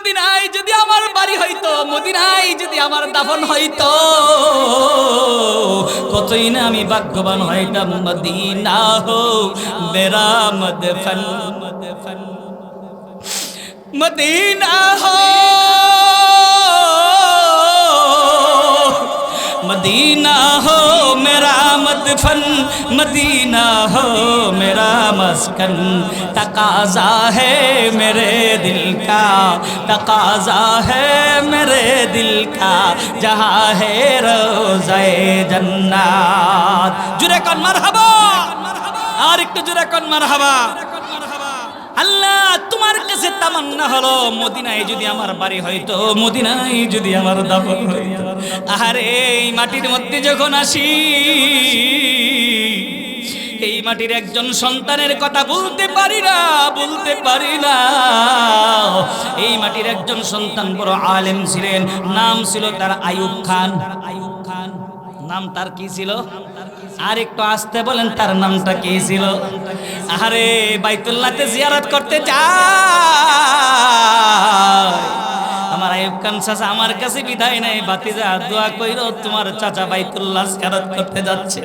মদিনায় যদি আমার বাড়ি হইতো, মদিনায় যদি আমার দাফন হইতো, কতই না আমি ভাগ্যবান হইতাম। মদিনা হো মেরা মদফন, মদিনা হো मदीना हो मेरा मदफन, मदीना हो मेरा मस्कन, तकाज़ा है मेरे दिल का, तकाज़ा है मेरे दिल का, जहाँ है रोज़े जन्नत। जुरे कौन मरहबा, और एक जुरे कौन मरहबा। আল্লাহ তোমার কাছে তামান্না হলো মদিনায় যদি আমার বাড়ি হইতো, মদিনায় যদি আমার দাফন হইতো। আরে এই মাটির মধ্যে যখন আসি, এই মাটির একজন সন্তানের কথা বলতে পারি না, বলতে পারি না। এই মাটির একজন সন্তান বড় আলেম ছিলেন, নাম ছিল তার আইয়ুব খান। আইয়ুব খান নাম তার কি ছিল? আর একটু আসতে বলেন, তার নামটা কি ছিল? আরে বাইতুল্লাহতে জিয়ারত করতে যায় আমার আইয়ুব খান চাচা, আমার কাছে বিদায় নাই। ভাতিজা দোয়া কইরো, তোমার চাচা বাইতুল্লাহ জিয়ারত করতে যাচ্ছে।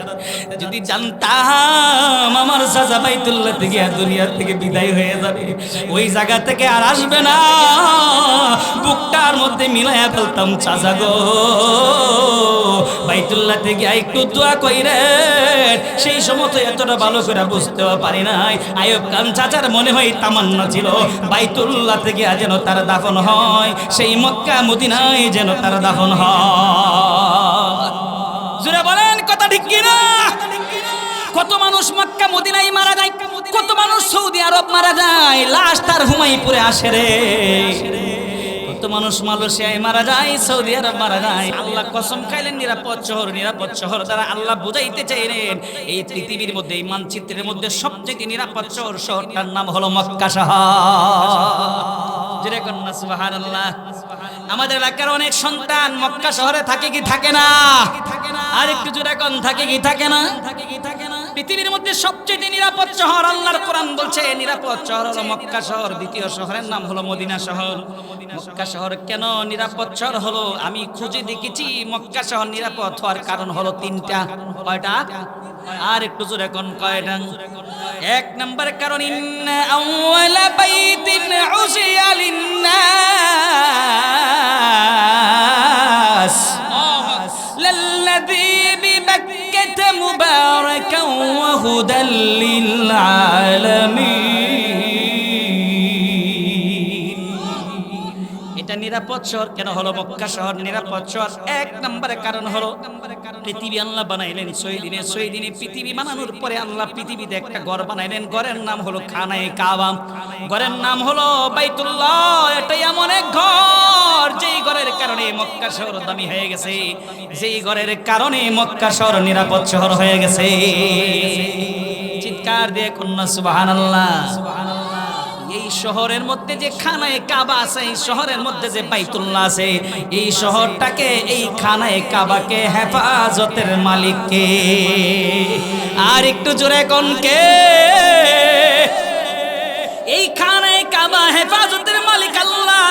যদি জানতাম আমার চাচা বাইতুল্লাহ থেকে দুনিয়া থেকে বিদায় হয়ে যাবে, ওই জায়গা থেকে আর আসবে না, বুকটার মধ্যে মিলাইয়া ফেলতাম। চাচা গো, বাইতুল্লাহ থেকে একটু দোয়া কইরে। সেই সময় তো এতটা ভালো করে বুঝতেও পারি নাই। আইয়ুব খান চাচার মনে হয় তামান্না ছিল বাইতুল্লাহ থেকে যেন তার দাফন হয়, সেই মক্কা মদিনায় যেন তার দাফন হয়। জোরে বলেন কথা ঠিক কি না? কত মানুষ মক্কা মদিনায় মারা যায়, কত মানুষ সৌদি আরব মারা যায়, লাশ তার হুমায়ুপুরে আসে রে। কত মানুষ মালয়েশিয়ায় মারা যায়, সৌদি আরব মারা যায়। আল্লাহ কসম খাইলেন নিরাপদ শহর, নিরাপদ শহর দ্বারা আল্লাহ বুঝাইতে চাইলেন এই পৃথিবীর মধ্যে, এই মানচিত্রের মধ্যে সবচেয়ে নিরাপদ শহর, শহরটার নাম হলো মক্কা শহর। জোরে কন্যা সুবহানাল্লাহ। আমাদের এলাকার অনেক সন্তান মক্কা শহরে থাকে কি থাকে না? আর একটু জোরে কোন থাকে কি থাকে না? পৃথিবীর মধ্যে সবচেয়ে নিরাপদ শহর, আল্লাহর কোরআন বলছে নিরাপদ শহর হলো মক্কা শহর। দ্বিতীয় শহরের নাম হলো মদিনা শহর। মক্কা শহর কেন নিরাপদ শহর হলো? আমি খুঁজে দেখেছি মক্কা শহর নিরাপদ হওয়ার কারণ হলো তিনটা। কয়টা? আর একটু জোরে কোন কয়টা? এক নম্বর কারণ, ইন্না আউয়ালা বাইতিন উসিয়া লিন্নাস লাল্লাযী বিবাক্কাতা মুবারাকান ওয়া হুদাল লিল আলামিন। এটা নিরাপদ শহর কেন হলো মক্কা শহর নিরাপদ শহর? এক নম্বরের কারণ হলো পৃথিবী আল্লাহ বানাইলেন 6 দিনে। 6 দিনে পৃথিবী বানানোর পরে আল্লাহ পৃথিবীতে একটা ঘর বানাইলেন। ঘরের নাম হলো খানায়ে কাবা, ঘরের নাম হলো বাইতুল্লাহ। এটাই এমন এক ঘর যেই ঘরের কারণে মক্কা শহর দামি হয়ে গেছে, যেই ঘরের কারণে মক্কা শহর নিরাপদ শহর হয়ে গেছে। চিৎকার দিয়ে কন্যা সুবহানাল্লাহ। এই শহরের মধ্যে যে খানায়ে কাবা আছে, এই শহরের মধ্যে যে বাইতুল্লাহ আছে, এই শহরটাকে, এই খানায়ে কাবাকে হেফাজতের মালিক কে? আর একটু জোরে কোন কে? এই খানায়ে কাবা হেফাজতের মালিক আল্লাহ।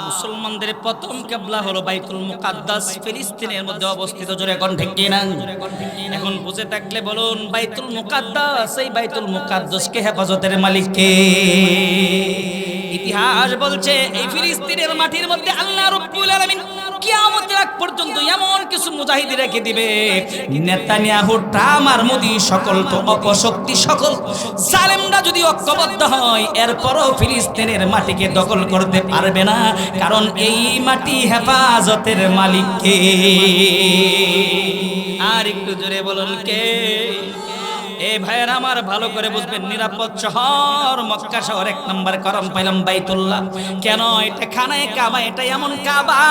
মুসলমানদের প্রথম কিবলা হলো বাইতুল মুকাদ্দাস, ফিলিস্তিনের মধ্যে অবস্থিত। জোরে কোন ঠিক কি না? এখন বুঝে থাকলে বলুন, বাইতুল মুকাদ্দাস, এই বাইতুল মুকাদ্দাসকে হেফাজতের মালিক কে? ইতিহাস বলছে এই ফিলিস্তিনের মাটির মধ্যে আল্লাহ রাব্বুল আলামিন কিয়ামতের আগ পর্যন্ত এমন কিছু মুজাহিদ রেখে দিবে, নেতানিয়াহু, ট্রাম্প আর মোদি সকল তো অপশক্তি, সকল জালেমরা যদি ঐক্যবদ্ধ হয়, এরপরও ফিলিস্তিনের মাটিকে দখল করতে পারবে না। কারণ এই মাটি হেফাজতের মালিক কে? আর একটু জোরে বলুন কে? এ ভাইয়ের আমার ভালো করে বুঝবেন, নিরাপদ শহর মক্কা শহর। এক নম্বর কারণ পাইলাম বাইতুল্লাহ। কেন? এটা খানায়ে কাবা, এটা এমন কাবা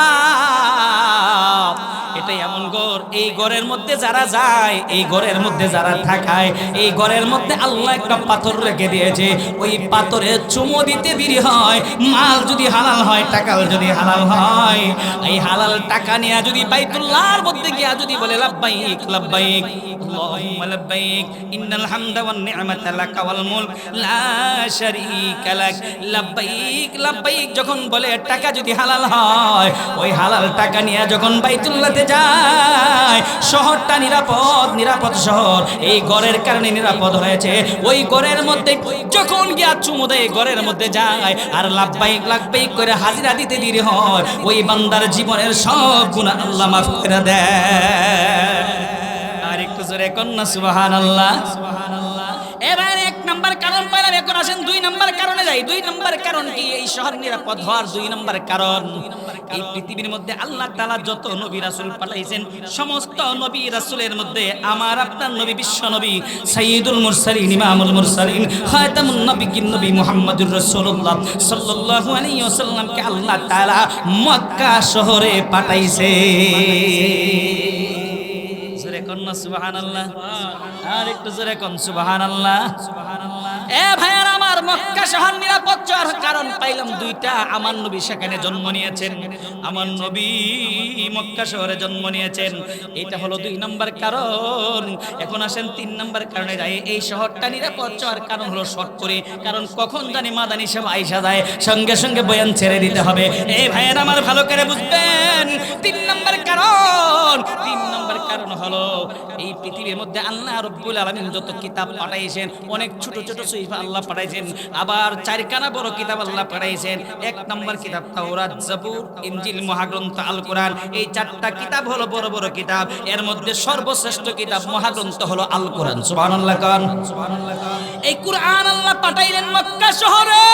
এটাই এমন ঘর, এই ঘরের মধ্যে যারা যায়, এই ঘরের মধ্যে যারা থাকায়, এই ঘরের মধ্যে আল্লাহ একটা পাথর রেখে দিয়েছে। ওই পাথরে চুমো দিতে দেরি হয়, মাল যদি হালাল হয়, টাকা যদি হালাল হয়, এই হালাল টাকা নিয়ে যদি বাইতুল্লাহর মধ্যে গিয়া যদি বলে লাব্বাইক লাব্বাইক আল্লাহুম্মা লাব্বাইক ইন্নাল হামদা ওয়ান নি'মাতা লাকা ওয়াল মুলক লা শারীকা লাক লাব্বাইক লাব্বাইক যখন বলে টাকা যদি হালাল হয়, ওই হালাল টাকা নিয়ে যখন বাইতুল্লাহতে যায়, শহরটা নিরাপদ, নিরাপদ শহর। এই ঘরের কারণে নিরাপদ হয়েছে। ওই ঘরের মধ্যে যখন গিয়া চুমু দেয়, ঘরের মধ্যে যায় আর লাব্বাইক লাব্বাইক করে হাজিরা দিতে দেরি হয়, ওই বান্দার জীবনের সব গুনাহ আল্লাহ মাফ করে দেয়। আর একটু জোরে কন্যা সুবহানাল্লাহ। এবার এক নাম্বার কারণ পাইলাম, এখন আসেন দুই নাম্বার কারণে যাই। দুই নাম্বার কারণ কি? এই শহর নিরাপদ হওয়ার দুই নাম্বার কারণ, এই পৃথিবীর মধ্যে আল্লাহ তাআলা যত নবী রাসূল পাঠাইছেন, সমস্ত নবী রাসূলের মধ্যে আমার আপনার নবী, বিশ্ব নবী, সাইয়্যিদুল মুরসালিন, ইমামুল মুরসালিন, খাতামুন নবিয়্যিন, নবী মুহাম্মদুর রাসূলুল্লাহ সাল্লাল্লাহু আলাইহি ওয়াসাল্লামকে আল্লাহ তাআলা মক্কা শহরে পাঠাইছে। জোরে কন্যা সুবহানাল্লাহ। আর একটু জোরে কোন সুবহানাল্লাহ। এ ভাইয়ার আমার, মক্কা শহর নিরাপদ হওয়ার কারণ পাইলাম দুইটা। আমার নবী সেখানে জন্ম নিয়েছেন, আমার নবী মক্কা শহরে জন্ম নিয়েছেন, এটা হলো দুই নাম্বার কারণ। এখন আসেন তিন নাম্বার কারণে যাই। এই শহরটা নিরাপদ হওয়ার কারণ হলো শর্ট করে, কারণ কখন জানি মাদানী সব আইসা যায়, সঙ্গে সঙ্গে বয়ান ছেড়ে দিতে হবে। এই ভাইয়ার আমার ভালো করে বুঝবেন, তিন নাম্বার কারণ, তিন নাম্বার কারণ হলো এই পৃথিবীর মধ্যে আল্লাহ রাব্বুল আলামিন যত কিতাব পাঠাইছেন, অনেক ছোট ছোট সহিফা আল্লাহ পাঠাইছেন, আবার চারখানা বড় কিতাব আল্লাহ পাঠাইছেন। এক নাম্বার কিতাব তাওরাত, জাবুর, ইনজিল, মহাগ্রন্থ আল কোরআন। এই চারটা কিতাব হলো বড় বড় কিতাব, এর মধ্যে সর্বশ্রেষ্ঠ কিতাব মহাগ্রন্থ হলো আল কোরআন। সুবহানাল্লাহ কান। এই কোরআন আল্লাহ পাঠাইলেন মক্কা শহরে,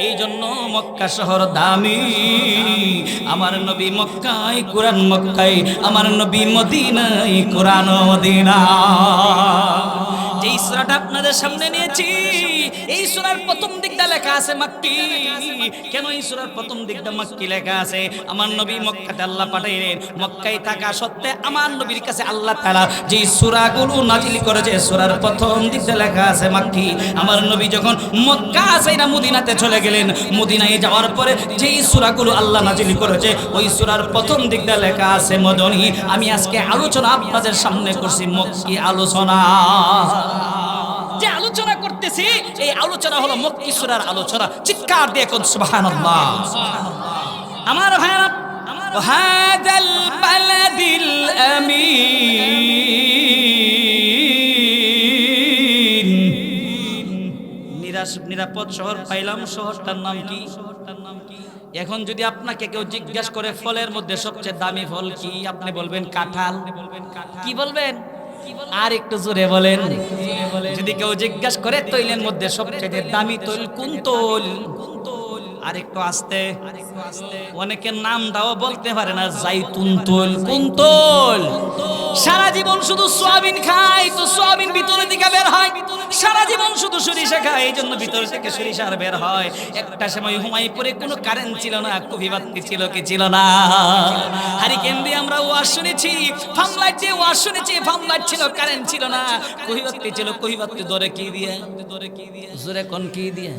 এই জন্য মক্কা শহর দামি। আমার নবী মক্কায়, কোরআন মক্কায়, আমার নবী মদিনায়, কোরআন মদিনা। যেই সূরাটা আপনাদের সামনে নিয়েছি, এই সূরার প্রথম দিকটা লেখা আছে মাক্কি। কেন এই সূরার প্রথম দিকটা মাক্কি লেখা আছে? আমার নবী মক্কাতে আল্লাহ পাঠাইলেন, মক্কায় থাকা সত্ত্বে আমার নবীর কাছে আল্লাহ তাআলা যে সূরাগুলো নাজিল করেছে, সূরার প্রথম দিকটা লেখা আছে মাক্কি। আমার নবী যখন মক্কা ছেড়ে মদিনাতে চলে গেলেন, মদিনায় যাওয়ার পরে যেই সূরাগুলো আল্লাহ নাজিল করেছে, ওই সূরার প্রথম দিকটা লেখা আছে মদনী। আমি আজকে আলোচনা আপনাদের সামনে করছি মক্কি আলোচনা। যে আলোচনা করতেছি, এই আলোচনা হলো মক্কি সূরার আলোচনা। চিৎকার দিয়ে কোন সুবহানাল্লাহ। আমার ভাইরা, হাদাল বালাদিল আমিন, নিরাপদ শহর পাইলাম। শহরটার নাম কি? এখন যদি আপনাকে কেউ জিজ্ঞাসা করে ফলের মধ্যে সবচেয়ে দামি ফল কি, আপনি বলবেন কাঁঠাল। কি বলবেন? আর একটু জোরে বলেন। যদি কেউ জিজ্ঞাসা করে তৈলের মধ্যে সবচেয়ে দামি তৈল কোন তৈল, আর একটু আস্তে। অনেকের নাম দাও বলতে পারে না, জাইতুন তৈল। কোন তৈল? সারা জীবন শুধু সোয়াবিন খায়, তো সোয়াবিন ভিতরে থেকে বের হয়। সারা জীবন শুধু সরিষা খায়, এই জন্য ভিতর থেকে সরিষার বের হয়। একটা সময় হুমায়ুপুরে কোনো কারেন্ট ছিল না, কুফিবাতি ছিল কি ছিল না? হারিকেন দিয়ে আমরা ওয়াজ শুনেছি, ফার্মলাইট দিয়ে ওয়াজ শুনেছি। ফার্মলাইট ছিল, কারেন্ট ছিল না, কুফিবাতি ছিল। কুফিবাতি ধরে কি দিয়ে? জোরে কোন কি দিয়ে?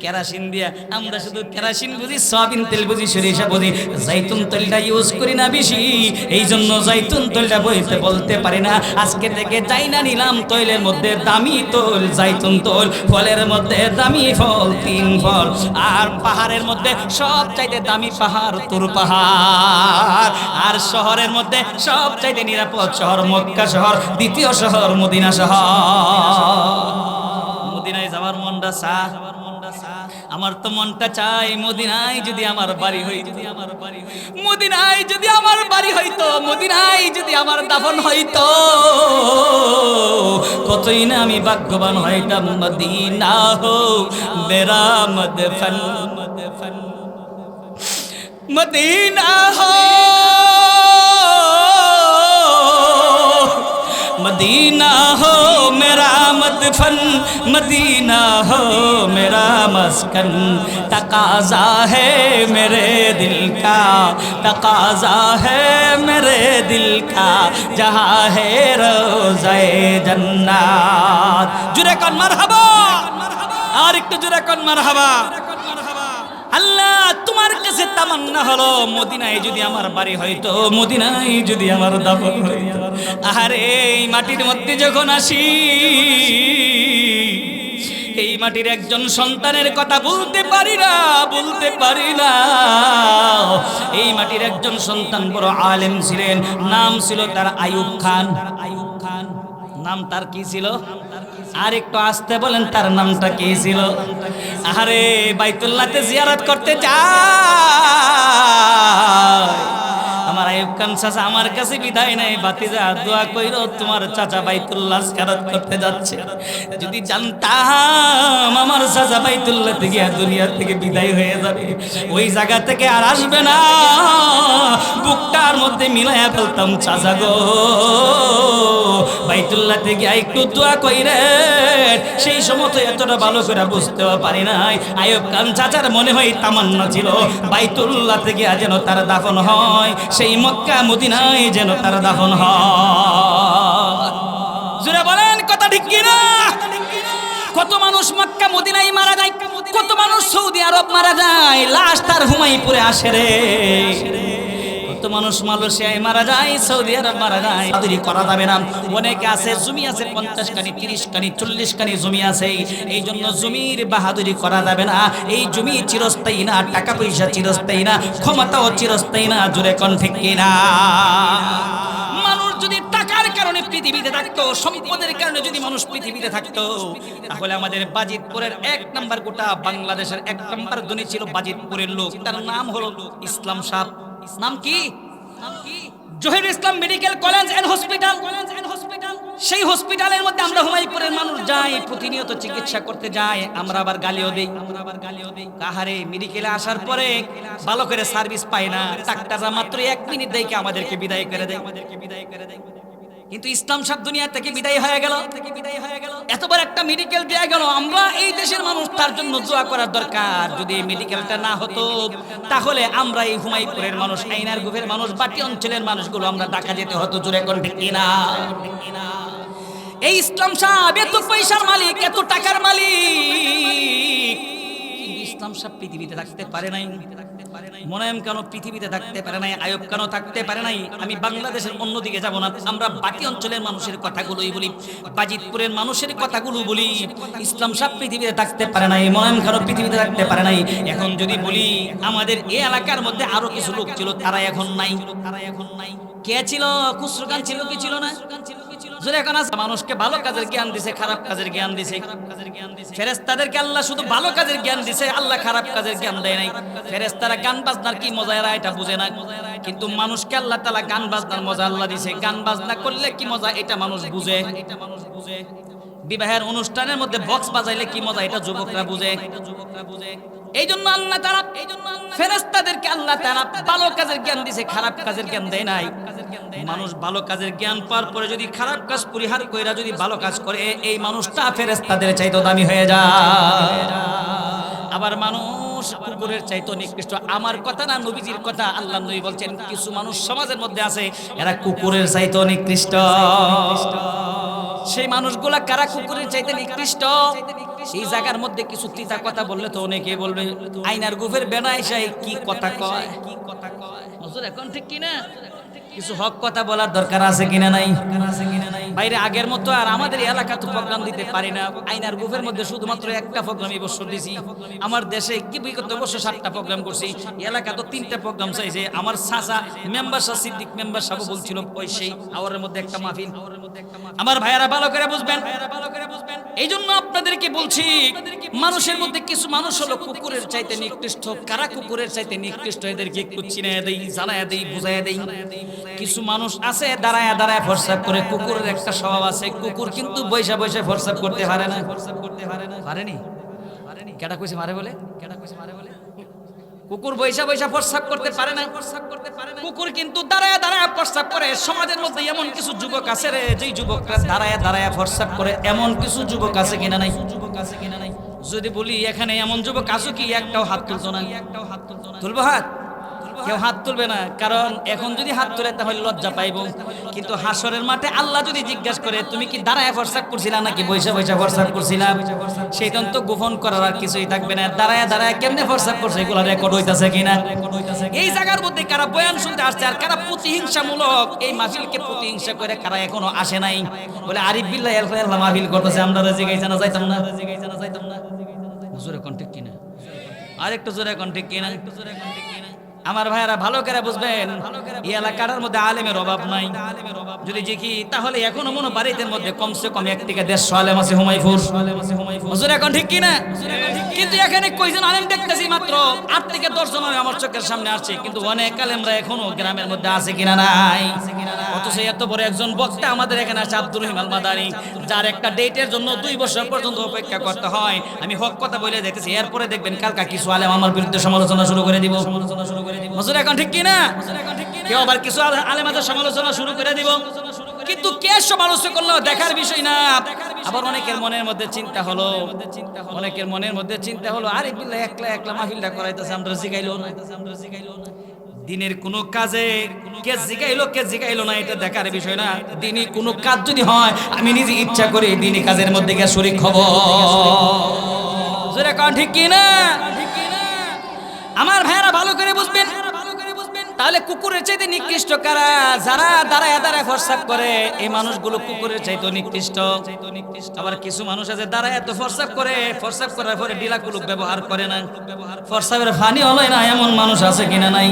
কেরাসিন দিয়া। আমরা শুধু কেরাসিন বুঝি, সয়াবিন তেল বুঝি, সরিষা বুঝি, জাইতুন তেলটা ইউজ করি না বেশি, এই জন্য জাইতুন তেলটা বলতে পারি না। আজকে থেকে যাই না নিলাম তৈলের মধ্যে দামি তৈল জাইতুন তৈল, ফলের মধ্যে দামি ফল তিন ফল, আর পাহাড়ের মধ্যে সব চাইতে দামি পাহাড় তুর পাহাড়, আর শহরের মধ্যে সব চাইতে নিরাপদ শহর মক্কা শহর, দ্বিতীয় শহর মদিনা শহর। মদিনায় যাওয়ার মনটা চায়, আমার তো মনটা চাই মদিনায় যদি আমার বাড়ি হইতো, মদিনায় যদি আমার বাড়ি হইতো, মদিনায় যদি আমার দাফন হইতো, কতই না আমি ভাগ্যবান হইতাম। মদিনা হো মেরা মদফন, মদিনা হো मदीना हो मेरा मदफन, मदीना हो मेरा मस्कन, तकाजा है मेरे दिल का, तकाजा है मेरे दिल का, जहाँ है रोज़े जन्नत। जुरे कौन मरहबा, और एक जुरे कौन मरहबा। আল্লাহ তোমার কাছে তামান্না হলো মদিনায় যদি আমার বাড়ি হইতো, মদিনায় যদি আমার দাফন হইতো। আরে এই মাটির মধ্যে যখন আসি, এই মাটির একজন সন্তানের কথা বলতে পারি না, বলতে পারি না। এই মাটির একজন সন্তান বড় আলেম ছিলেন, নাম ছিল তার আইয়ুব খান। আইয়ুব খান নাম তার কি ছিল? আর একটু আসতে বলেন, তার নামটা কি ছিল? আরে বাইতুল্লাহতে জিয়ারত করতে যায় আমার আইয়ুব খান চাচা, আমার কাছে বিদায় নাই। ভাতিজা দোয়া কইরো, তোমার চাচা বাইতুল্লাহ জিয়ারত করতে যাচ্ছে। যদি জানতাম আমার চাচা বাইতুল্লাহ থেকে দুনিয়া থেকে বিদায় হয়ে যাবে, ওই জায়গা থেকে আর আসবে না, বুকটার মধ্যে মিলাইয়া ফেলতাম। চাচা গো, বাইতুল্লাহ থেকে একটু দোয়া কইরে। সেই সময় তো এতটা ভালো করে বুঝতেও পারি নাই। আইয়ুব খান চাচার মনে হয় তামান্না ছিল বাইতুল্লাহ থেকে যেন তার দাফন হয়, সেই মক্কা মদিনায় যেন তার দাফন হয়। জোরে বলেন কথা ঠিক কিনা? কত মানুষ মক্কা মদিনায় মারা যায়, কত মানুষ সৌদি আরব মারা যায়, লাশ তার হুমায়ুপুরে আসে রে। কত মানুষ মালয়েশিয়ায় মারা যায়, সৌদি আরব মারা যায়। বাহাদুরি করা যাবে না। অনেকে আছে জমি আছে 50 কানি 30 কানি 40 কানি জমি আছে, এই জন্য জমির বাহাদুরি করা যাবে না। এই জমি চিরস্থায়ী না, টাকা পয়সা চিরস্থায়ী না, ক্ষমতাও চিরস্থায়ী না। জোরে কোন ঠিক কিনা? মানুষ যদি টাকার কারণে পৃথিবীতে থাকতো, সম্পদের কারণে যদি মানুষ পৃথিবীতে থাকতো, তাহলে আমাদের বাজিতপুরের 1 নাম্বার, গোটা বাংলাদেশের 1 নাম্বার ধনী ছিল বাজিতপুরের লোক। তার নাম হলো ইসলাম সাহেব। নাম কি? জহির ইসলাম মেডিকেল কলেজ এন্ড হসপিটাল। সেই হসপিটালের মধ্যে আমরা হুমায়ুপুরের মানুষ যাই, প্রতিনিয়ত চিকিৎসা করতে যাই। আমরা আবার গালিও দেই। কাহারে মেডিকেলে আসার পরে ভালো করে সার্ভিস পাই না, ডাক্তাররা মাত্র 1 মিনিট দেখে আমাদেরকে বিদায় করে দেয়। কিন্তু ইসলাম সাহেব দুনিয়া থেকে বিদায় হয়ে গেল। এত বড় একটা মেডিকেল দেয়া গেল। আমরা এই দেশের মানুষ, তার জন্য দোয়া করার দরকার। যদি এই মেডিকেলটা না হতো, তাহলে আমরা এই হুমায়ুপুরের মানুষ, আইনার গুফের মানুষ, বাটি অঞ্চলের মানুষগুলো আমরা ঢাকা যেতে হতো। জোরে কোন ঠিক কিনা? এই ইসলাম সাহেব এত পয়সার মালিক, এত টাকার মালিক, ইসলাম সাহেব পৃথিবীতে থাকতে পারে নাই। মোনায়েম কেন পৃথিবীতে থাকতে পারে নাই? আইয়ুব কেন থাকতে পারে নাই? আমি বাংলাদেশের অন্যদিকে যাব না, আমরা বাকি অঞ্চলের মানুষের কথাগুলোই বলি, বাজিতপুরের মানুষের কথাগুলো বলি। ইসলাম সাহেব পৃথিবীতে থাকতে পারে নাই, মোনায়েম কেন পৃথিবীতে থাকতে পারে নাই। এখন যদি বলি, আমাদের এই এলাকার মধ্যে আরো কিছু লোক ছিল, তারা এখন নাই। কে ছিল? খুসরো খান ছিল কি ছিল না? মানুষকে ভালো কাজের জ্ঞান দিছে, খারাপ কাজের জ্ঞান দিছে। ফেরেশতাদেরকে আল্লাহ শুধু ভালো কাজের জ্ঞান দিছে, আল্লাহ খারাপ কাজের জ্ঞান দেয় নাই। ফেরেশতারা গান বাজনার কি মজা এরা এটা বুঝে না, কিন্তু মানুষকে আল্লাহ তাআলা গান বাজনার মজা আল্লাহ দিছে। গান বাজনা করলে কি মজা এটা মানুষ বুঝে। বিবাহের অনুষ্ঠানের মধ্যে বক্স বাজাইলে কি মজা এটা যুবকরা বুঝে। এই জন্য আল্লাহ তাআলা ফেরেশতাদেরকে আল্লাহ তাআলা ভালো কাজের জ্ঞান দিছে, খারাপ কাজের জ্ঞান দেয় নাই। মানুষ ভালো কাজের জ্ঞান পাওয়ার পরে যদি খারাপ কাজ পরিহার কইরা যদি ভালো কাজ করে, এই মানুষটা ফেরেশতাদের চাইতে দামি হয়ে যায়। আবার মানুষ কুকুরের চাইতে নিকৃষ্ট। আমার কথা না, নবীজির কথা। আল্লাহ নবী বলছেন, কিছু মানুষ সমাজের মধ্যে আছে, এরা কুকুরের চাইতে নিকৃষ্ট। সেই মানুষগুলা কারা কুকুরের চাইতে নিকৃষ্ট? এই জায়গার মধ্যে কিছু তিতা কথা বললে তো অনেকে বলবে, আইনার গুফের বেনা এসে কি কথা কয়। হুজুর এখন ঠিক কিনা? কিছু হক কথা বলার দরকার আছে কিনা নাই? বাইরে আগের মতো আর আমাদের এলাকা তো প্রোগ্রাম দিতে পারি না। আইনার গুফের মধ্যে শুধুমাত্র একটা প্রোগ্রাম এই বছর দিছি। আমার দেশে কি বিগত বছর 7টা প্রোগ্রাম করছি, এলাকা তো 3টা প্রোগ্রাম চাইছে। আমার চাচা মেম্বার সাহেব, সিদ্দিক মেম্বার সাহেব বলছিল পয়সাই আওয়ারের মধ্যে একটা মাহফিল। আমার ভাইয়ারা ভালো করে বুঝবেন। এই জন্য আপনাদেরকে বলছি, মানুষের মধ্যে কিছু মানুষ হলো কুকুরের চাইতে নিকৃষ্ট। কারা কুকুরের চাইতে নিকৃষ্ট এদেরকে একটু চিনায়া দেই, জানায়া দেই, বুঝাইয়া দেই। কিছু মানুষ আছে দাঁড়ায় দাঁড়ায় ফরসাব করে। কুকুরের একটা স্বভাব আছে, কুকুর কিন্তু বৈশা বৈশা ফরসাব করতে পারে না। পারেনি? কেডা কইছে মারে বলে? কুকুর বৈশা বৈশা প্রস্রাব করতে পারে না, কুকুর কিন্তু দাঁড়ায় দাঁড়ায় প্রস্রাব করে। সমাজের মধ্যে এমন কিছু যুবক আছে রে, যেই যুবকরা দাঁড়ায় দাঁড়ায় প্রস্রাব করে, এমন কিছু যুবক আছে কিনা নাই? যদি বলি এখানে এমন যুবক আছে কি, একটাও হাত তুলতো না। তুলবো হাত? কেউ হাত তুলবে না, কারণ এখন যদি হাত তুলে তাহলে লজ্জা পাইবো। কিন্তু হাসরের মাঠে আল্লাহ যদি জিজ্ঞাসা করে তুমি কি দাঁড়ায় প্রস্রাব করছিলা নাকি বৈশা বৈশা প্রস্রাব করছিলা, সেইটান তো গোপন করার আর কিছুই থাকবে না। দাঁড়ায় দাঁড়ায় কেমনে প্রস্রাব করছে এগুলো রেকর্ড হইতাছে কিনা। এই জায়গার মধ্যে কারা বয়ান শুনতে আসছে আর কারা প্রতিহিংসামূলক এই মাহফিলকে প্রতিহিংসা করে কারা এখনো আসে নাই, বলে আরিফ বিল্লাহ আল্লাহ মাহফিল করতেছে, আমরা জিগাইছে না যাইতাম না, যাইতাম না। জোরে কোন ঠিক কিনা? আরেকটু জোরে কোন ঠিক কিনা? আমার ভাইয়ারা ভালো করে বুঝবেন, এই এলাকার মধ্যে আলেমের অভাব নাই। যদি দেখি তাহলে এখনো মনে বাড়িতে মধ্যে কমসে কম 1 থেকে 150 আলেম আছে হুমাইপুর। হুজুর এখন ঠিক কিনা? কিন্তু এখানে কয়জন আলেম দেখতেছি মাত্র 8 থেকে 10 জন আমার চোখের সামনে আসছে, কিন্তু অনেক আলেমরা এখনো গ্রামের মধ্যে আছে কিনা নাই। অথচ এত বড় একজন বক্তা আমাদের এখানে আছে আব্দুর রহিম আল মাদানী, যার একটা ডেটের জন্য 2 বছর পর্যন্ত অপেক্ষা করতে হয়। আমি হক কথা বলে দেখতেছি, এরপরে দেখবেন কালকা কিছু আলেম আমার বিরুদ্ধে সমালোচনা শুরু করে দিব। হুজুর এখন ঠিক কিনা? কেউ আবার কিছু আলেমাদের সমালোচনা শুরু করে দিব, কিন্তু কে সমালোচনা করলো দেখার বিষয় না। আবার অনেকের মনের মধ্যে চিন্তা হলো, আরিফ বিল্লাহ একলা একলা মাহফিলটা করাইতেছে, আমরা জিগাইলো না। দিনের কোন কাজে কে জিগাইলো না এটা দেখার বিষয় না। দিনই কোন কাজ যদি হয় আমি নিজে ইচ্ছা করে দিনই কাজের মধ্যে গিয়ে শরীক হব। জোরে কোন ঠিক কিনা? আমার ভাইরা ভালো করে বুঝবেন, তাহলে কুকুরের চাইতে নিকৃষ্ট কারা? যারা দাঁড়ায় দাঁড়ায় প্রস্রাব করে, এই মানুষগুলো কুকুরের চাইতে নিকৃষ্ট। আবার কিছু মানুষ আছে দাঁড়ায় এত প্রস্রাব করে, প্রস্রাব করার পরে ডিলা কুলুক ব্যবহার করে না, প্রস্রাবের পানি হলো না, এমন মানুষ আছে কিনা নাই?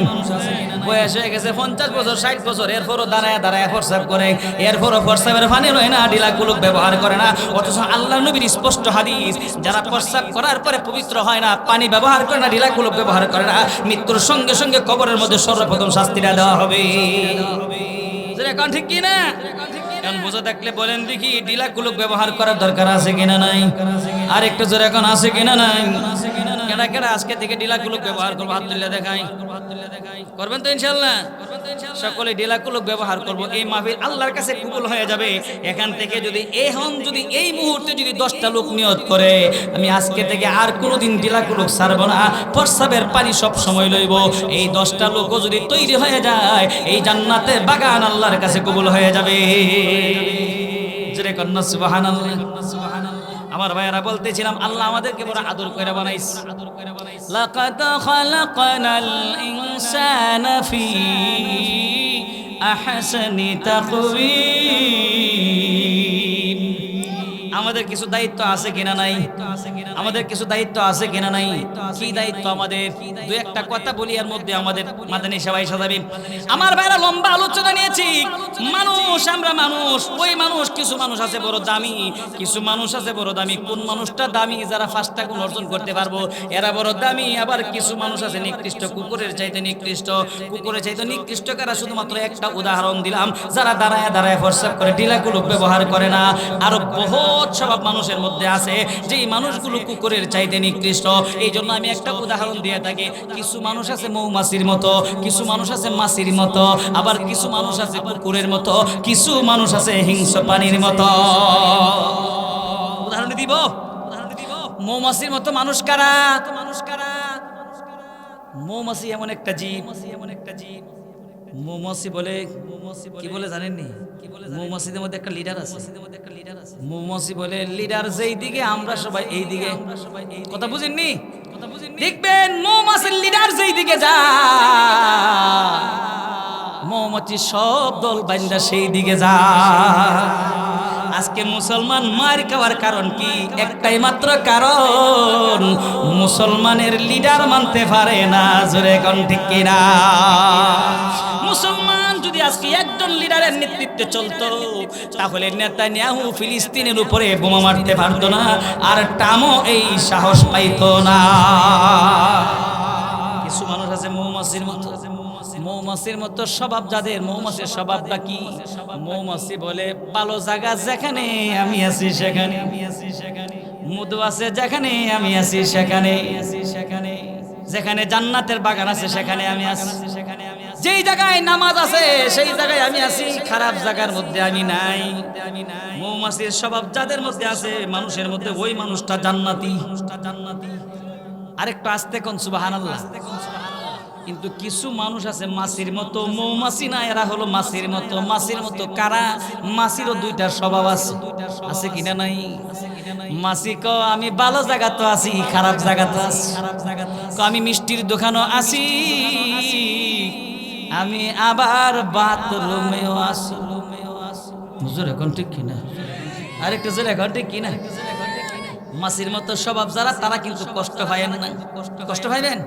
বয়স হয়ে গেছে 50 বছর 60 বছর, এরপরও দাঁড়ায় দাঁড়ায় প্রস্রাব করে, এরপরও প্রস্রাবের পানি হয় না, ডিলা কুলুক ব্যবহার করে না। অথচ আল্লাহর নবীর স্পষ্ট হাদিস, যারা প্রস্রাব করার পরে পবিত্র হয় না, পানি ব্যবহার করে না, ডিলা কুলুক ব্যবহার করে না, মৃত্যুর সঙ্গে সঙ্গে কবরের মধ্যে সর্বপ্রথম শাস্তিটা দেওয়া হবে। এখন ঠিক কিনা? এখন বুঝে থাকলে বলেন দেখি, ডিলা কুলুক ব্যবহার করার দরকার আছে কিনা নাই? আর একটু জোরে এখন আছে কিনা নাই? কেনা কেনা আজকে থেকে ডিলা কুলুক ব্যবহার করবো, হাত তুলে দেখাই, করবেন তো ইনশাল্লাহ? সকলে ডিলা কুলুক ব্যবহার করবো। এই মাহফিল আল্লাহর কাছে কবুল হয়ে যাবে। এখান থেকে যদি এই মুহূর্তে যদি 10টা লোক নিয়ত করে আমি আজকে থেকে আর কোনোদিন ডিলা কুলুক ছাড়বো না, প্রস্রাবের পানি সব সময় লইব, এই 10টা লোকও যদি তৈরি হয়ে যায়, এই জান্নাতে বাগান আল্লাহর কাছে কবুল হয়ে যাবে। জোরে কন্না সুবহানাল্লাহ। আমার ভাইয়েরা বলতেছিলাম, আল্লাহ আমাদেরকে বড় আদর করে বানাইছে। লাকাদ খালাকনাল ইনসানা ফি আহসানি তাকওয়িম। আমাদের কিছু দায়িত্ব আছে কিনা নাই? আমাদের কিছু দায়িত্ব আছে কিনা নাই? কি দায়িত্ব আমাদের? দুই একটা কথা বলি, এর মধ্যে আমাদের মাদানী সবাই সাজাবি। আমার ভাইরা লম্বা আলোচনা নিয়েছি। মানুষ, আমরা মানুষ, ওই মানুষ, কিছু মানুষ আছে বড় দামি, কিছু মানুষ আছে বড় দামি। কোন মানুষটা দামি? যারা 5টা গুণ অর্জন করতে পারবো এরা বড় দামি। আবার কিছু মানুষ আছে নিকৃষ্ট, কুকুরের চাইতে নিকৃষ্ট। কুকুরের চাইতে নিকৃষ্ট কারা? শুধুমাত্র একটা উদাহরণ দিলাম, যারা দাঁড়ায় দাঁড়ায় প্রস্রাব করে, ডিলা কুলুক ব্যবহার করে না। আরো বহুত স্বভাব মানুষের মধ্যে আছে, যেই মানুষগুলো কুকুরের চাইতে নিকৃষ্ট। এই জন্য আমি একটা উদাহরণ দিয়ে থাকি। কিছু মানুষ আছে মৌমাছির মতো, কিছু মানুষ আছে মাছির মতো, আবার কিছু মানুষ আছে কুকুরের মতো, কিছু মানুষ আছে হিংস্র প্রাণীর মতো। উদাহরণ দিব। মৌমাছির মতো মানুষ কারা? মৌমাছি এমন একটা জীব, মৌমাছি বলে কি বলে জানেননি? মৌমাছিদের মধ্যে একটা লিডার আছে। মৌমাছি বলে লিডার যেই দিকে আমরা সবাই এই দিকে। কথা বুঝেননি? দেখবেন মৌমাছির লিডার যেই দিকে যায়, মৌমাছি সব দল বাইন্দা সেই দিকে যায়। আজকে মুসলমান মার খাওয়ার কারণ কি? একটাই মাত্র কারণ, মুসলমানের লিডার মানতে পারে না। জোরে কোন ঠিক কিনা? মুসলমান যদি আজকে একজন লিডারের নেতৃত্বে চলতো, তাহলে নেতানিয়াহু ফিলিস্তিনের উপরে বোমা মারতে পারতো না, আর টামও এই সাহস পাইতো না। কিছু মানুষ আছে মৌমাছির মতো, মৌমাছির মতো স্বভাব যাদের। মৌমাছির স্বভাবটা কি? মৌমাছি বলে ভালো জায়গা যেখানে আমি আছি সেখানে, মধু আছে যেখানে আমি আছি সেখানে। যেখানে জান্নাতের বাগান আছে সেখানে আমি আছি, যেই জায়গায় নামাজ আছে সেই জায়গায় আমি আছি, খারাপ জায়গার মধ্যে আমি নাই। মৌমাছির স্বভাব যাদের মধ্যে আছে মানুষের মধ্যে, ওই মানুষটা জান্নাতি। আরেকটু আস্তে কোন সুবহানাল্লাহ। কিন্তু কিছু মানুষ আছে মাছির মতো, মৌমাছি না, এরা হলো মাছির মতো। মাছির মতো কারা? মাছিরও দুইটা স্বভাব আছে, আছে কিনা নাই? মাছি ক আমি ভালো জায়গা তো আছি, খারাপ জায়গা তো আছি। আমি মিষ্টির দোকানও আছি, আমি আবার বাথরুমেও আছি। হুজুর এখন ঠিক কিনা? আরেকটু জোরে এখন ঠিক কিনা? মাছির মতো স্বভাব যারা, তারা কিন্তু কষ্ট পাইবেন না। কষ্ট পাইবেন?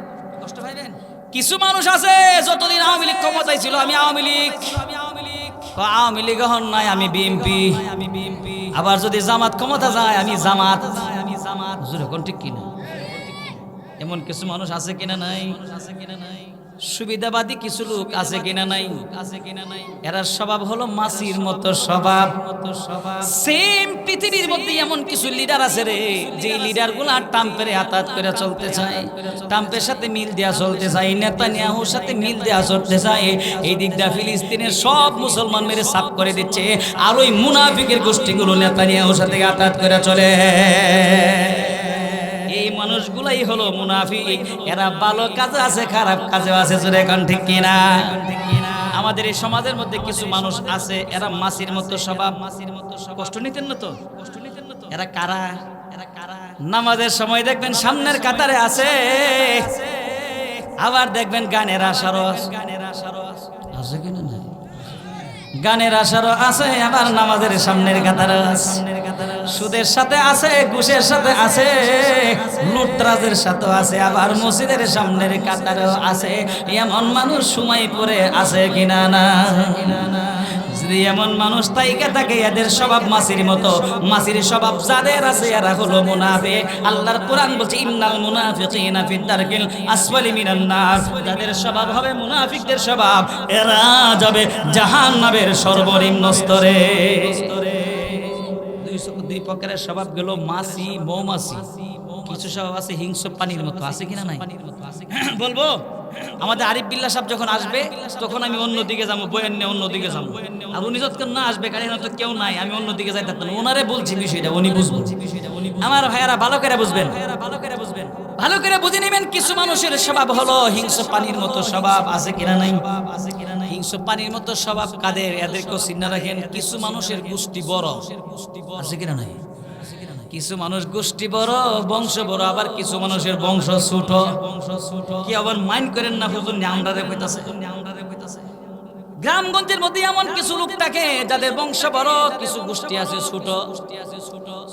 কষ্ট পাইবেন? কিছু মানুষ আছে যতদিন আওয়ামী লীগ ক্ষমতায় ছিল আমি আওয়ামী লীগ, আওয়ামী লীগ হন নাই আমি বিএনপি। আবার যদি জামাত ক্ষমতা যায় আমি জামাত। হুজুর এখন ঠিক কিনা? এমন কিছু মানুষ আছে কিনা নাই? সুবিধাবাদী কিছু লোক আছে কিনা নাই? এরা স্বভাব হলো মাছির মতো স্বভাব। সেম পৃথিবীর মধ্যে এমন কিছু লিডার আছে রে, যে লিডার গুলা ট্রাম্পের হাতাত করে চলতে চায়, ট্রাম্পের সাথে মিল দেয়া চলতে চায়, নেতানিয়াহুর সাথে মিল দেয়া চলতে চায়। এই দিকটা ফিলিস্তিনের সব মুসলমান মেরে সাফ করে দিচ্ছে, আর ওই মুনাফিকের গোষ্ঠীগুলো নেতানিয়াহুর সাথে হাতাত করে চলে। এই মানুষগুলাই হলো মুনাফিক। এরা ভালো কাজে আছে, খারাপ কাজে আছে। জোরে এখন ঠিক কিনা? আমাদের এই সমাজের মধ্যে কিছু মানুষ আছে, এরা মাছির মতো স্বভাব। কষ্ট নিতেন না তো? এরা কারা? নামাজের সময় দেখবেন সামনের কাতারে আছে, আবার দেখবেন গানের আশারও আছে কিনা নাই? গানের আশারও আছে, আবার নামাজের সামনের কাতারে আছে। সুদের সাথে আছে, ঘুষের সাথে আছে, লুটরাজের সাথে আছে, আবার মসজিদের সামনের কাতারেও আছে। এমন মানুষ সময় পরে আছে কিনা না? যদি এমন মানুষ তাইকে থাকে, এদের স্বভাব মাছির মতো। মাছির স্বভাব যাদের আছে এরা হলো মুনাফিক। আল্লাহর কোরআন বলছে ইন্নাল মুনাফিকিনা ফিদ দারকিল আসফালি মিনান নার। যাদের স্বভাব হবে মুনাফিকদের স্বভাব, এরা যাবে জাহান্নামের সর্বনিম্ন স্তরে। দুই প্রকারের স্বভাব গেল মাছি, মৌমাছি। কিছু স্বভাব আছে হিংস্র পানির মতো, আছে কিনা নাই? বলবো আমাদের আরিফ বিল্লাহ সাহেব যখন আসবে তখন আমি অন্যদিকে যাবো, বয়ান নিয়ে অন্যদিকে যাবো। আর উনি যতক্ষণ না আসবে, কারণ তো কেউ নাই, আমি অন্যদিকে যাই থাকতাম। ওনারে বলছি বিষয়টা, উনি বুঝবো। আমার ভাইয়ারা ভালো করে বুঝবেন, ভালো করে বুঝে নেবেন। কিছু মানুষের স্বভাব হলো হিংস্র পানির মতো স্বভাব, আছে কিনা নাই? হিংস্র পানির মতো স্বভাব কাদের? এদেরকেও চিন্তা রাখেন। কিছু মানুষের গোষ্ঠী বড়, আছে কিনা নাই? কিছু মানুষ গোষ্ঠী বড়, বংশ বড়, আবার কিছু মানুষের বংশ ছোট। কি আবার মাইন্ড করেন না, হুজুর নামদারে কইতাছে। গ্রামগঞ্জের মধ্যে এমন কিছু লোক থাকে যাদের বংশ বড়, কিছু গোষ্ঠী আছে ছোট।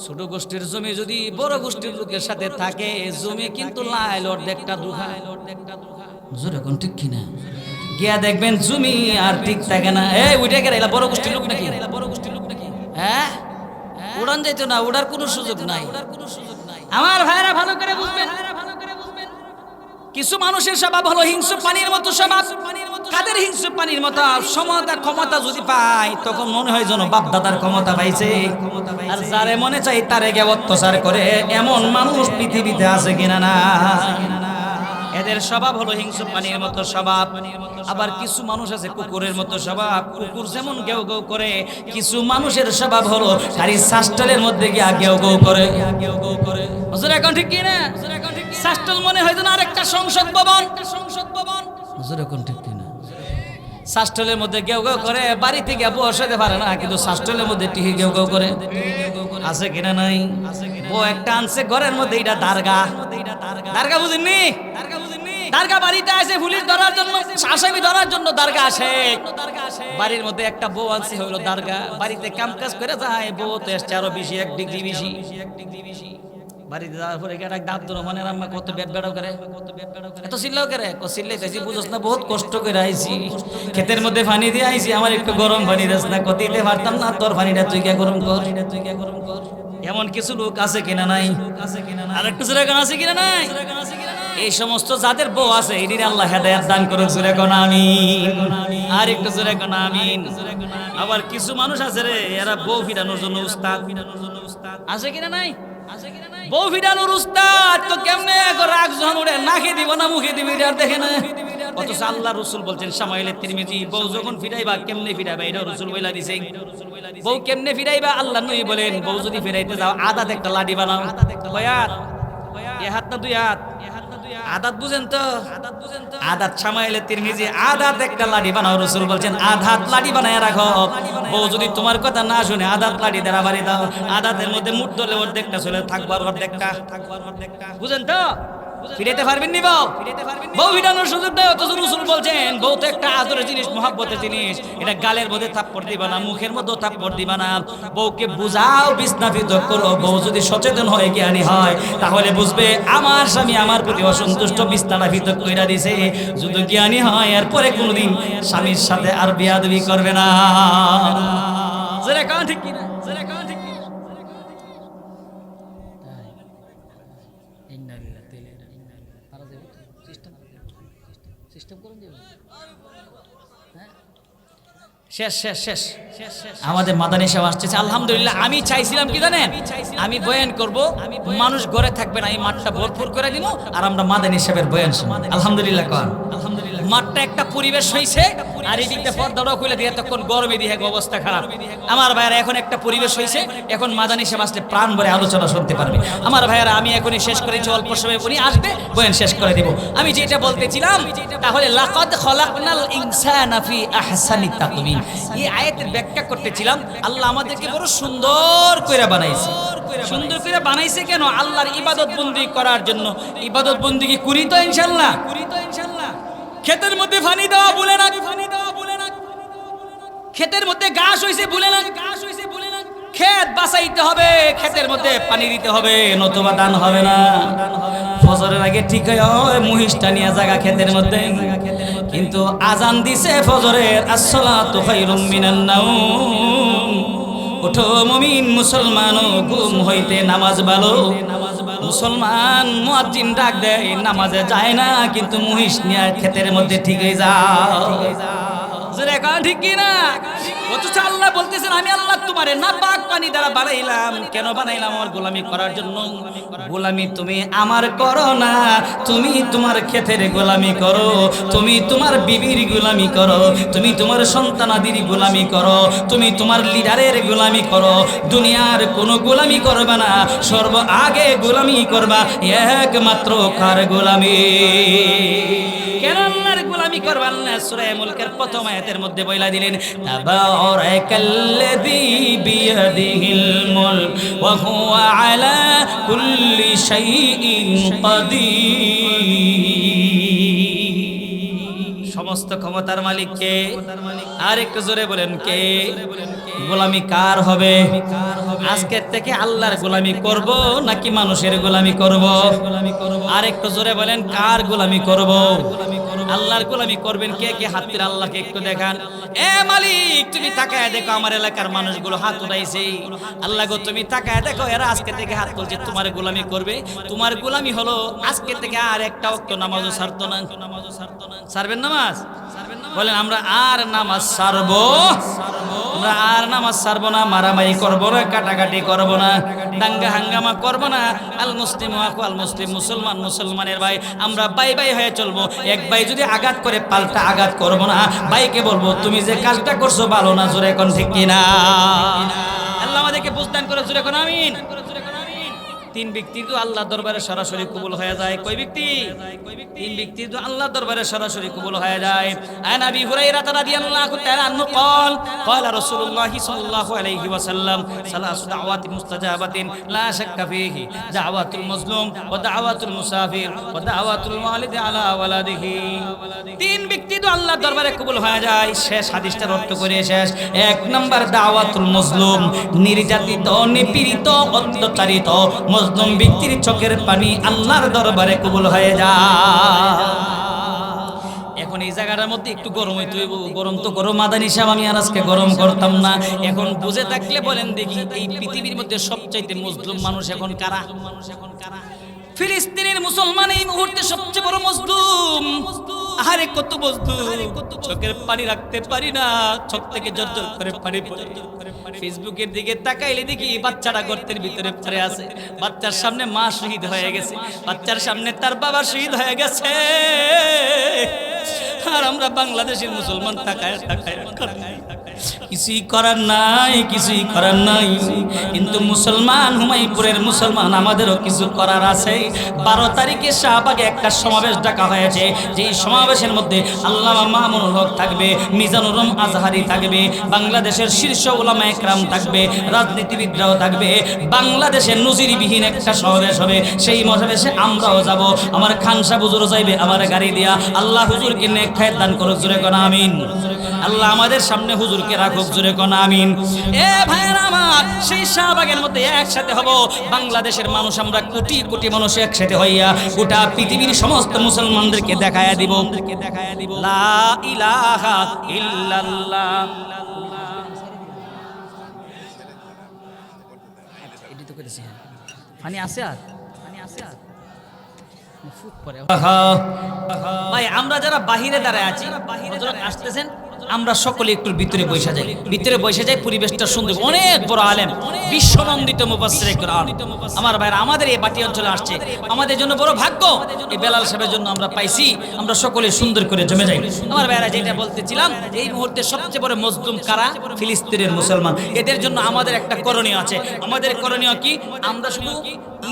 ছোট গোষ্ঠীর জমি যদি বড় গোষ্ঠীর লোকের সাথে থাকে, জমি কিন্তু লাইল অর্ধেকটা দুহা। হুজুর এখন ঠিক কিনা? গিয়া দেখবেন জমি আর ঠিক থাকে না। এই উঠে গেলে বড় গোষ্ঠীর লোক নাকি? হ্যাঁ, উড়ান যাইতো না, উড়ার কোনো সুযোগ নাই। আমার ভাইরা ভালো করে বুঝবেন। কিছু মানুষের স্বভাব হলো হিংস্র পানির মতো স্বভাব। কাদের হিংস্র পানির মতো? ক্ষমতা যদি পায় তখন মনে হয় যেন বাপ দাদার ক্ষমতা পাইছে, আর যারে মনে চাই তারে গে অত্যাচার করে। এমন মানুষ পৃথিবীতে আছে কিনা না? এদের স্বভাব হলো হিংস্র পানির মতো স্বভাব। আবার কিছু মানুষ আছে কুকুরের মতো স্বভাব। কুকুর যেমন গেউ গেউ করে, কিছু মানুষের স্বভাব হলো খালি শাস্টলের মধ্যে গিয়া গেউ গেউ করে। হুজুর এখন ঠিক কিনা? শাস্টল মনে হয় যেন আরেকটা সংসদ ভবন। হুজুর এখন ঠিক কিনা? শাস্টলের মধ্যে গেউ গেউ করে, বাড়িতে গিয়ে বসতে পারে না, কিন্তু শাস্টলের মধ্যে টিহি গেউ গেউ করে। আছে কিনা নাই? ও একটা আনছে ঘরের মধ্যে, এটা দারগা। দারগা বুঝেননি? দারগা বাড়িতে আসে পুলিশ ধরার জন্য, আসামি ধরার জন্য দারগা আসে। বাড়ির মধ্যে একটা বউ আনছে হলো দারগা। বাড়িতে কাম কাজ করে যায়, বউ তো এসছে আরো বেশি, 1 ডিগ্রি বেশি। বাড়িতে যাওয়ার পরে একটা আব্দুর রহমানের আম্মা কত বেড বেড়াও করে, এত চিল্লাও করে। চিল্লাইতেছি, বুঝোস না বহুত কষ্ট করে আইছি, ক্ষেতের মধ্যে পানি দিয়ে আইছি, আমার একটু গরম পানি দেস না। কত দিতে পারতাম না, তোর পানিটা তুই কে গরম কর। এমন কিছু লোক আছে কিনা নাই? আর একটু জোরে কোন আছে কিনা নাই? এই সমস্ত যাদের বউ আছে, এদের আল্লাহ হেদায়েত দান করুক। জোরে কোন আমিন। আর একটু জোরে কোন আমিন। আবার কিছু মানুষ আছে রে, এরা বউ ফিরানোর জন্য উস্তাদ। আছে কিনা নাই? বউ ফিরানোর উস্তাদ তো কেমনে রাগ যখন উঠে নাকে দিব না মুখে দিবি এটা দেখে না। অথচ আল্লাহ রাসূল বলছেন শামাইলে তিরমিজি, বউ যখন ফিরাইবা কেমনে ফিরাইবা এটা রাসূল বইলা দিছে। বউ কেমনে ফিরাইবা আল্লাহ নবী বলেন, বউ যদি ফিরাইতে যাও আদাত একটা লাঠি বানাও। কয়াত এ হাত না দুই হাত, আদাত বুঝেন তো? আদাত শামাইলে তিরমিজি, আদাত একটা লাঠি বানাও। রাসূল বলছেন আদাত লাঠি বানায় রাখো। বউ যদি তোমার কথা না শুনে আদাত লাঠি দ্বারা বাড়ি দাও। আদাতের মধ্যে মুঠ ধরলে অর্ধেকটা চলে থাকবো আর অর্ধেকটা, বুঝেন তো? ফিরাইতে পারবেন নি বউ? বউ ফিরানোর সুযোগ নেই। অথচ রাসূল বলছেন বউ তো একটা আদরের জিনিস, মহব্বতের জিনিস। এটা গালের মধ্যে থাপ্পড় দিবা না, মুখের মধ্যে থাপ্পড় দিবা না। বউকে বুঝাও, বিস্তারিত করো। বউ যদি সচেতন হয়, জ্ঞানী হয়, তাহলে বুঝবে আমার স্বামী আমার প্রতি অসন্তুষ্ট, বিস্তারিত কইরা দিছে। যদি জ্ঞানী হয় এরপরে কোনোদিন স্বামীর সাথে আর বেয়াদবি করবে না। জোরে কান ঠিক কিনা? জোরে কান ঠিক কিনা? শেষ শেষ শেষ আমাদের মাদানী সাহেব আসতেছে আলহামদুলিল্লাহ। আমি চাইছিলাম কি জানেন, আমি বয়ান করব, মানুষ ঘরে থাকবে না, এই মাঠটা ভরপুর করে দিব আর আমরা মাদানী সাহেবের বয়ান শুনবো। আলহামদুলিল্লাহ কোন আলহামদুলিল্লাহ। মাঠটা একটা পরিবেশ হইছে আর এই দিকটা পর্দাটাও খুলে দিয়ে তখন গরমে দিয়ে অবস্থা খারাপ। আমার ভাইয়ারা এখন একটা পরিবেশ হইছে, এখন মাদানী সাহেব আসলে প্রাণ ভরে আলোচনা শুনতে পারবে। আমার ভাইয়ারা আমি এখনই শেষ করেছি, অল্প সময় উনি আসবে, বয়ান শেষ করে দিব। আমি যেটা বলতেছিলাম, তাহলে লাকাদ খলাকনাল ইনসানা ফি আহসানি তাকওয়িম, এই আয়াতের ব্যাখ্যা করতেছিলাম। আল্লাহ আমাদেরকে বড় সুন্দর করে বানাইছে। সুন্দর করে বানাইছে কেন? আল্লাহর ইবাদত বন্দি করার জন্য। ইবাদত বন্দি কি করি তো ইনশাআল্লাহ? ক্ষেতের মধ্যে পানি দেওয়া ভুলে না, ক্ষেতের মধ্যে ঘাস হইছে ভুলে না, ক্ষেত বাঁচাইতে হবে, ক্ষেতের মধ্যে পানি দিতে হবে, নতুবা দান হবে না। ফজরের আগে ঠিক হয় মহিষটা নিয়ে জায়গা ক্ষেতের মধ্যে, কিন্তু আজান দিছে ফজরের, আসসালাতু খায়রুম মিনান নাওম, ওঠো মুমিন মুসলমান, ঘুম হইতে নামাজ ভালো। মুসলমান মুয়াজ্জিন ডাক দেয়, নামাজে যায় না, কিন্তু মহিষ নিয়ে ক্ষেতের মধ্যে ঠিকই যাও। জোরে কান ঠিক কি না? অথচ আল্লাহ বলতেছেন আমি আল্লাহ তোমারে নাপাক পানি দ্বারা বানাইলাম। কেন বানাইলাম? আমার গোলামি করার জন্য। গোলামি তুমি আমার করো না, তুমি তোমার ক্ষেতের গোলামি করো, তুমি তোমার বিবির গোলামি করো, তুমি তোমার সন্তানাদির গোলামি করো, তুমি তোমার লিডারের গোলামি করো। দুনিয়ার কোনো গোলামি করবা না, সর্ব আগে গোলামি করবা একমাত্র কার গোলামি? কেন আল্লাহর গোলামি করবেন না? সূরা মুলকের প্রথম আয়াতের মধ্যে বইলা দিলেন, তাবারাকাল্লাযী বিয়াদিহিল মুলক ওয়া হুয়া আলা কুল্লি শাইইন কাদির। সমস্ত ক্ষমতার মালিক কে? আর একটু জোরে বলেন কে? গোলামি কার হবে? আজকের থেকে আল্লাহর গোলামি করব নাকি মানুষের গোলামি করব? আর একটু জোরে বলেন কার গোলামি করব? আল্লাহর গোলামি করবেন কে কে? হাত তুলে আল্লাহকে একটু দেখান। এ মালিক তুমি তাকায় দেখো, আমার এলাকার মানুষগুলো হাত উঠাইছে। আল্লাহ গো তুমি তাকায় দেখো, এরা আজকে থেকে হাত তুলছে, তোমার গোলামি করবে। তোমার গোলামি হলো আজকে থেকে আর একটা ওয়াক্ত নামাজও ছাড়তো না। ছাড়বেন নামাজ? বলেন আমরা আর নামাজ ছাড়বো, আমরা আর নামাজ ছাড়বো না, মারামারি করবো না, কাটাকাটি করবো না, দাঙ্গা হাঙ্গামা করবো না। আল মুসলিম আখু আল মুসলিম, মুসলমান মুসলমানের ভাই, আমরা ভাই ভাই হয়ে চলবো। এক ভাই যদি আঘাত করে পাল্টা আঘাত করবো না, ভাইকে বলবো তুমি যে কাজটা করছো ভালো না। জোরে এখন ঠিক কিনা? আল্লাহ আমাদেরকে বুঝদান করে, জোরে এখন আমিন। তিন ব্যক্তি তো আল্লাহ দরবারে সরাসরি কবুল হয়ে যায়। কয় ব্যক্তি? তিন ব্যক্তি তো আল্লাহ দরবারে সরাসরি কবুল হয়ে যায়। আন আবি হুরায়রা রাদিয়াল্লাহু তাআলা আনহু قال قال رسول الله صلى الله عليه وسلم ثلاث دعوات مستجابات لا شك فيه دعوة المظلوم ودعوة المسافر ودعوة الوالد على ولده। তিন ব্যক্তি তো আল্লাহ দরবারে কবুল হয়ে যায়। শেষ হাদিসটার অর্থ করে শেষ। এক নাম্বার দাওয়াতুল মজলুম, নির্যাতিত নিপীড়িত অত্যাচারিত মজলুম ব্যক্তির চোখের পানি আল্লাহর দরবারে কবুল হয়ে যায়। এখন এই জায়গাটার মধ্যে একটু গরম হইতে হইব। গরম তো গরম মাদানী সাহেব, আমি আর আজকে গরম করতাম না। এখন বুঝে থাকলে বলেন দেখি, এই পৃথিবীর মধ্যে সবচাইতে মজলুম মানুষ এখন কারা? ফিলিস্তিনের মুসলমান এই মুহূর্তে সবচেয়ে বড় মজলুম। আরে কত মজলুম, চোখের পানি রাখতে পারি না, চোখ থেকে জর্জর করে পানি পড়ে। ফেসবুকের দিকে তাকাইলে দেখি বাচ্চাটা গর্তের ভিতরে পড়ে আছে, বাচ্চার সামনে মা শহীদ হয়ে গেছে, বাচ্চার সামনে তার বাবা শহীদ হয়ে গেছে। আর আমরা বাংলাদেশের মুসলমান তাকায় কিছুই করার নাই, কিছুই করার নাই। কিন্তু মুসলমান, হুমায়ুনপুরের মুসলমান, আমাদেরও কিছু করার আছে। 12 তারিখে শাহবাগে একটা সমাবেশ ডাকা হয়েছে, যেই সমাবেশের মধ্যে আল্লামা মামুনুল হক থাকবে, মিজানুর রহমান আজহারি থাকবে, বাংলাদেশের শীর্ষ উলামা একরাম থাকবে, রাজনীতিবিদরাও থাকবে। বাংলাদেশের নজিরবিহীন একটা সমাবেশ হবে, সেই সমাবেশে আমরাও যাব। আমার খানসা হুজুর যাইবে আমার গাড়ি দিয়া। আল্লাহ হুজুরকে নেক খায়ের দান করুক, জোরে কোন আমিন। আল্লাহ আমাদের সামনে হুজুরকে রাখুক, জোরে কোন আমিন। এ ভাইরা আমার, সেই শাহবাগের মধ্যে একসাথে হব। বাংলাদেশের মানুষ আমরা কোটি কোটি মানুষ একসাথে হইয়া গোটা পৃথিবীর সমস্ত মুসলমানদেরকে দেখায়া দিব লা ইলাহা ইল্লাল্লাহ। এডি তো করেছি, পানি আছে আর ভাই, আমরা যারা বাহিরে দাঁড়ায় আছি, হযরত আসতেছেন, আমরা সকলে একটু ভিতরে বসে যাই, ভিতরে বসে যাই, পরিবেশটা সুন্দর। অনেক বড় আলেম, বিশ্বনন্দিত মুফাসসিরে কিরাম আমার ভাইরা আমাদের এই বাটি অঞ্চলে আসছে, আমাদের জন্য বড় ভাগ্য। এই বেলাল সাহেবের জন্য আমরা পাইছি, আমরা সকলে সুন্দর করে জমে যাই। আমার ভাইরা, যেটা বলতেছিলাম, এই মুহূর্তে সবচেয়ে বড় মজলুম কারা? ফিলিস্তিনের মুসলমান। এদের জন্য আমাদের একটা করণীয় আছে। আমাদের করণীয় কি? আমরা শুধু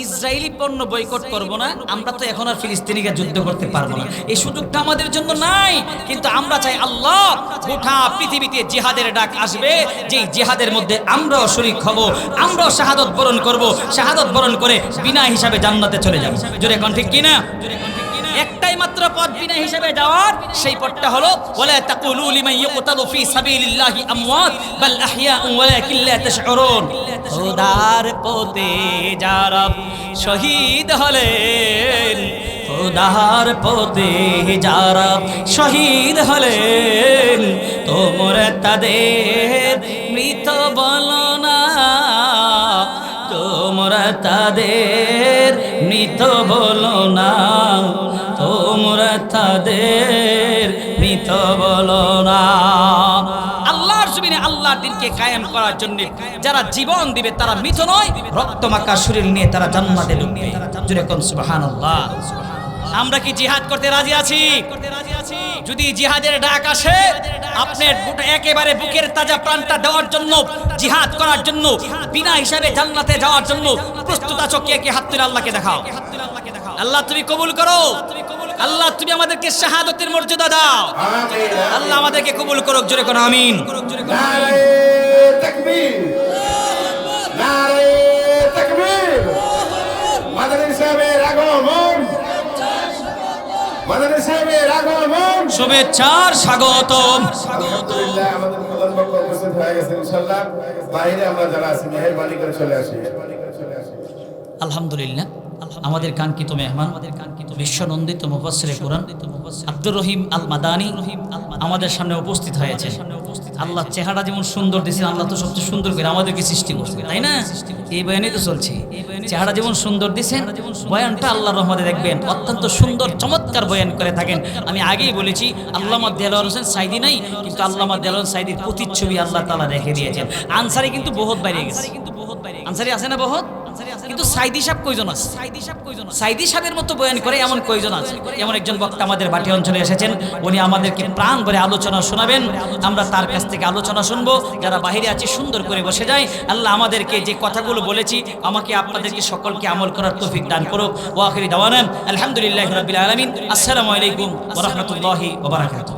ইসরায়েলি পণ্য বয়কট করব না, আমরা তো এখন আর ফিলিস্তিনিকে যুদ্ধ করতে পারবো না, এই সুযোগটা আমাদের জন্য নাই। কিন্তু আমরা চাই আল্লাহ গোটা পৃথিবীতে জিহাদের ডাক আসবে, যেই জিহাদের মধ্যে আমরাও শরীক হব, আমরাও শাহাদত বরণ করব, শাহাদত বরণ করে বিনা হিসাবে জান্নাতে চলে যাব। জোরে কোন ঠিক কিনা? একটাই মাত্র পথ বিনা হিসাবে যাওয়ার, সেই পথটা হলো ওয়ালা তাকুলু লিমান ইউকতালু ফি সাবিলিল্লাহি আমওয়াত বাল আহইয়াউ ওয়ালাকিন লা তাশউরুন। খোদার পথে যারা শহীদ হলেন, খোদার পথে যারা শহীদ হলেন, তোমরা তাদের মৃত বলো না, তোমরা তাদের মৃত বলো না, তোমরা তাদের মৃত বলো না। আল্লাহর জমিনে আল্লাহর দ্বীনকে কায়েম করার জন্য যারা জীবন দিবে তারা মৃত নয়, রক্তমাখা শরীর নিয়ে তারা জান্নাতে ঢুকবে। জোরে কোন সুবহানাল্লাহ। আমরা কি জিহাদ করতে রাজি আছি? যদি জিহাদের ডাক আসে, আপনার একেবারে বুকের তাজা প্রাণটা দেওয়ার জন্য, জিহাদ করার জন্য, বিনা হিসাবে জান্নাতে যাওয়ার জন্য প্রস্তুত আছো? কে কে হাত তুলে আল্লাহকে দেখাও। আল্লাহ তুমি কবুল করো, আল্লাহ তুমি আমাদেরকে শাহাদতের মর্যাদা দাও, আল্লাহ আমাদেরকে কবুল করুক। জোরে কোন আমিন। নারে তাকবীর, নারে তাকবীর। মাদানী সাহেবের আগমন, মাদানী সাহেবের আগমন, শুভেচ্ছার স্বাগতম। আলহামদুলিল্লাহ, আমাদের প্রধান বক্তা উপস্থিত হয়ে গেছেন। ইনশাআল্লাহ বাইরে আমরা যারা আছি মেহেরবানি করে চলে আসি। আলহামদুলিল্লাহ, আমাদের কাঙ্ক্ষিত মেহমান, বিশ্বনন্দিত মুফাসসিরে কুরআন আব্দুর রহিম আল মাদানী আমাদের সামনে উপস্থিত হয়েছে। আল্লাহ চেহারা যেমন সুন্দর দিয়েছেন, আল্লাহ তো সবচেয়ে সুন্দর করে আমাদেরকে সৃষ্টি করছে, তাই না? এই বয়ানই তো চলছে। চেহারা যেমন সুন্দর দিয়েছেন, বয়ানটা আল্লাহর রহমতে দেখবেন অত্যন্ত সুন্দর চমৎকার বয়ান করে থাকেন। আমি আগেই বলেছি, আল্লামা দেলোয়ার হোসেন সাইদি নাই, কিন্তু আল্লামা দেলোয়ার সাইদির প্রতিচ্ছবি আল্লাহ তাআলা রেখে দিয়েছেন। আনসারি কিন্তু বহুত বাইরে গেছে, আনসারি আছে না বহুত, কিন্তু সাইদি সাহেব কয়জন আছে? সাইদি সাহেবের মতো বয়ান করে এমন কয়জন আছে? এমন একজন বক্তা আমাদের বাটি অঞ্চলে এসেছেন, উনি আমাদেরকে প্রাণ ভরে আলোচনা শোনাবেন। আমরা তার কাছ থেকে আলোচনা শুনবো। যারা বাহিরে আছি সুন্দর করে বসে যাই। আল্লাহ আমাদেরকে যে কথাগুলো বলেছি, আমাকে আপনাদেরকে সকলকে আমল করার তৌফিক দান করুক। ওয়া আখিরি দাওয়ানা আলহামদুলিল্লাহি রাব্বিল আলামিন। আসসালামু আলাইকুম ওয়া রাহমাতুল্লাহি ওয়া বারাকাতুহু।